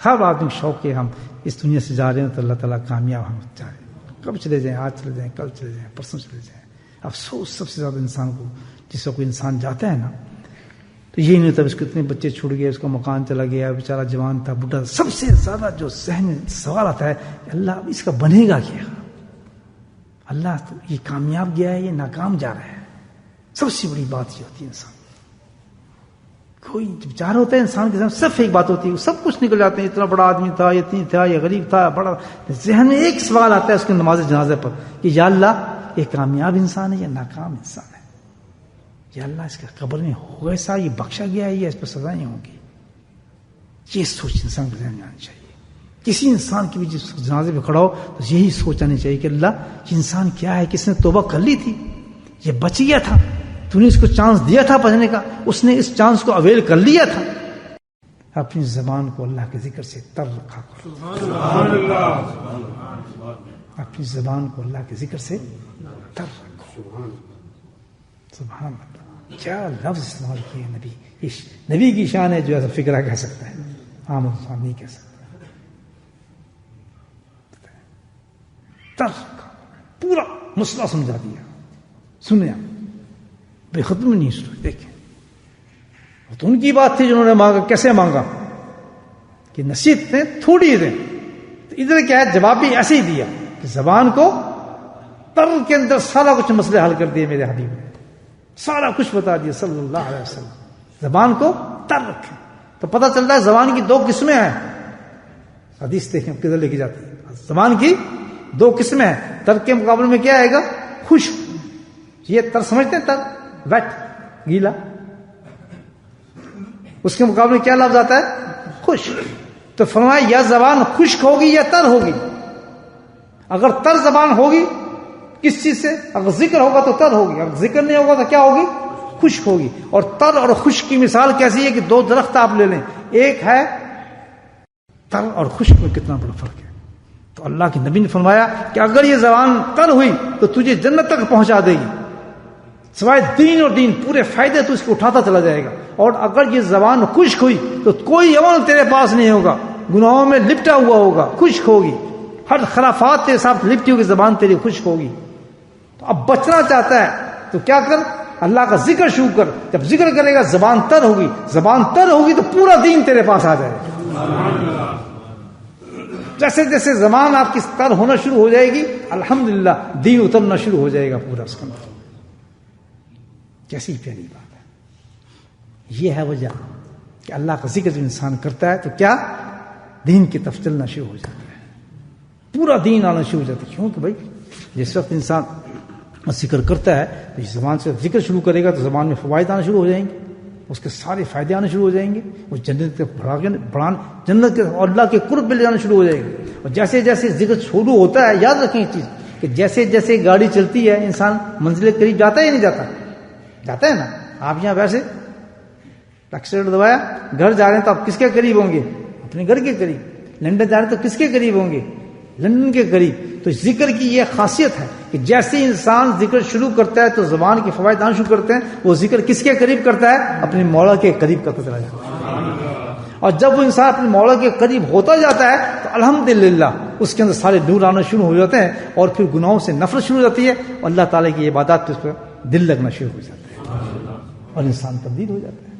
ہر آدمی شوق ہے ہم اس دنیا سے جا رہے ہیں تو اللہ تعالیٰ کامیاب ہم جا رہے ہیں. کب چلے جائیں، آج چلے جائیں، کل چلے جائیں، پرسوں چلے جائیں. افسوس سب سے زیادہ انسان کو، جس وقت کوئی انسان جاتا ہے نا تو یہی نہیں ہوتا اس کو اتنے بچے چھوڑ گئے، اس کا مکان چلا گیا، بیچارہ جوان تھا، بوڑھا. سب سے زیادہ جو ذہن میں سوال آتا ہے اللہ اس کا بنے گا کیا؟ اللہ تو یہ کامیاب گیا ہے، یہ ناکام جا رہا ہے. سب سے بڑی بات یہ ہوتی ہے انسان کوئی بیچارہ ہوتا ہے انسان کے ذہن صرف ایک بات ہوتی ہے، سب کچھ نکل جاتے ہیں، اتنا بڑا آدمی تھا، اتنی تھا، یہ غریب تھا، بڑا. ذہن میں ایک سوال آتا ہے اس کے نماز جنازے پر کہ یا اللہ یہ کامیاب انسان ہے یا ناکام انسان ہے؟ یا اللہ اس کے قبر میں ہوگا ایسا، یہ بخشا گیا ہے یا اس پر سزائیں ہوں گی؟ یہ سوچ انسان کے ذہن میں آنی چاہیے. کسی انسان کی بھی جس جنازے پہ کھڑا ہو تو یہی سوچ آنی چاہیے کہ اللہ یہ انسان کیا ہے، کس نے توبہ کر لی تھی، یہ بچ گیا تھا، تو نے اس کو چانس دیا تھا بچنے کا، اس نے اس چانس کو اویل کر لیا تھا. اپنی زبان کو اللہ کے ذکر سے تر رکھا کرو. سبحان اللہ. اپنی زبان کو اللہ کے ذکر سے تر رکھو. سبحان اللہ. کیا لفظ استعمال کیے نبی. نبی کی شان ہے جو ایسا فکرہ کہہ سکتا ہے، عام انسان نہیں کہہ سکتا. تر رکھا، پورا مسئلہ سمجھا دیا. سنیا بے ختم نہیں سنو. دیکھیں تو ان کی بات تھی جنہوں نے مانگا. کیسے مانگا کہ نصیحت دیں تھوڑی دیں. تو ادھر کیا ہے جواب بھی ایسے ہی دیا کہ زبان کو تر کے اندر سارا کچھ مسئلے حل کر دیے میرے حبیب نے، سارا کچھ بتا دیا صلی اللہ علیہ وسلم. زبان کو تر رکھیں. تو پتہ چلتا ہے زبان کی دو قسمیں ہیں. حدیث دیکھیں کدھر لے کے جاتی ہے. زبان کی دو قسمیں ہیں. تر کے مقابلے میں کیا آئے گا؟ خشک. یہ تر سمجھتے ہیں؟ تر ویٹ، گیلا. اس کے مقابلے میں کیا لفظ آتا ہے؟ خشک. تو فرمایا یا زبان خشک ہوگی یا تر ہوگی. اگر تر زبان ہوگی کس چیز سے؟ اگر ذکر ہوگا تو تر ہوگی، اگر ذکر نہیں ہوگا تو کیا ہوگی؟ خشک ہوگی. اور تر اور خشک کی مثال کیسی ہے کہ دو درخت آپ لے لیں، ایک ہے تر اور خشک میں کتنا بڑا فرق ہے. تو اللہ کے نبی نے فرمایا کہ اگر یہ زبان تر ہوئی تو تجھے جنت تک پہنچا دے گی، سوائے دین اور دین پورے فائدے تو اس کو اٹھاتا چلا جائے گا. اور اگر یہ زبان خشک ہوئی تو کوئی عمل تیرے پاس نہیں ہوگا، گناہوں میں لپٹا ہوا ہوگا، خشک ہوگی، ہر خرافات کے ساتھ لپٹی ہوگی زبان تیری خشک ہوگی. تو اب بچنا چاہتا ہے تو کیا کر؟ اللہ کا ذکر شروع کر. جب ذکر کرے گا زبان تر ہوگی، زبان تر ہوگی تو پورا دین تیرے پاس آ جائے گا. جیسے جیسے زبان آپ کی تر ہونا شروع ہو جائے گی الحمدللہ دین اترنا شروع ہو جائے گا پورا اس کے اندر. کیسی پیاری بات ہے. یہ ہے وجہ کہ اللہ کا ذکر جو انسان کرتا ہے تو کیا دین کی طرف چلنا شروع ہو جاتا ہے، پورا دین آنا شروع ہو جاتا ہے. کیوں کہ بھائی جس وقت انسان ذکر کرتا ہے تو اس زبان سے ذکر شروع کرے گا تو زبان میں فوائد آنا شروع ہو جائیں گے، اس کے سارے فائدے آنا شروع ہو جائیں گے، وہ جنت کے جنت کے اور اللہ کے قرب مل جانا شروع ہو جائے گا. اور جیسے جیسے ذکر شروع ہوتا ہے، یاد رکھیں یہ چیز کہ جیسے جیسے گاڑی چلتی ہے انسان منزل کے قریب جاتا ہے یا نہیں جاتا؟ جاتا ہے نا. آپ یہاں ویسے ایکسیڈنٹ دبایا گھر جا رہے ہیں تو آپ کس کے قریب ہوں گے؟ اپنے گھر کے قریب. لندن جا رہے ہیں تو کس کے قریب ہوں گے؟ لندن کے قریب. تو ذکر کی یہ خاصیت ہے کہ جیسے انسان ذکر شروع کرتا ہے تو زبان کے فوائد آنا شروع کرتے ہیں. وہ ذکر کس کے قریب کرتا ہے؟ اپنے مولا کے قریب کرتا چلا جاتا ہے. اور جب وہ انسان اپنے مولا کے قریب ہوتا جاتا ہے تو الحمدللہ اس کے اندر سارے نور آنا شروع ہو جاتے ہیں اور پھر گناہوں سے نفرت شروع ہو جاتی ہے اور اللہ تعالیٰ کی عبادات پہ اس پر دل لگنا شروع ہو جاتا ہے اور انسان تبدیل ہو جاتا ہے.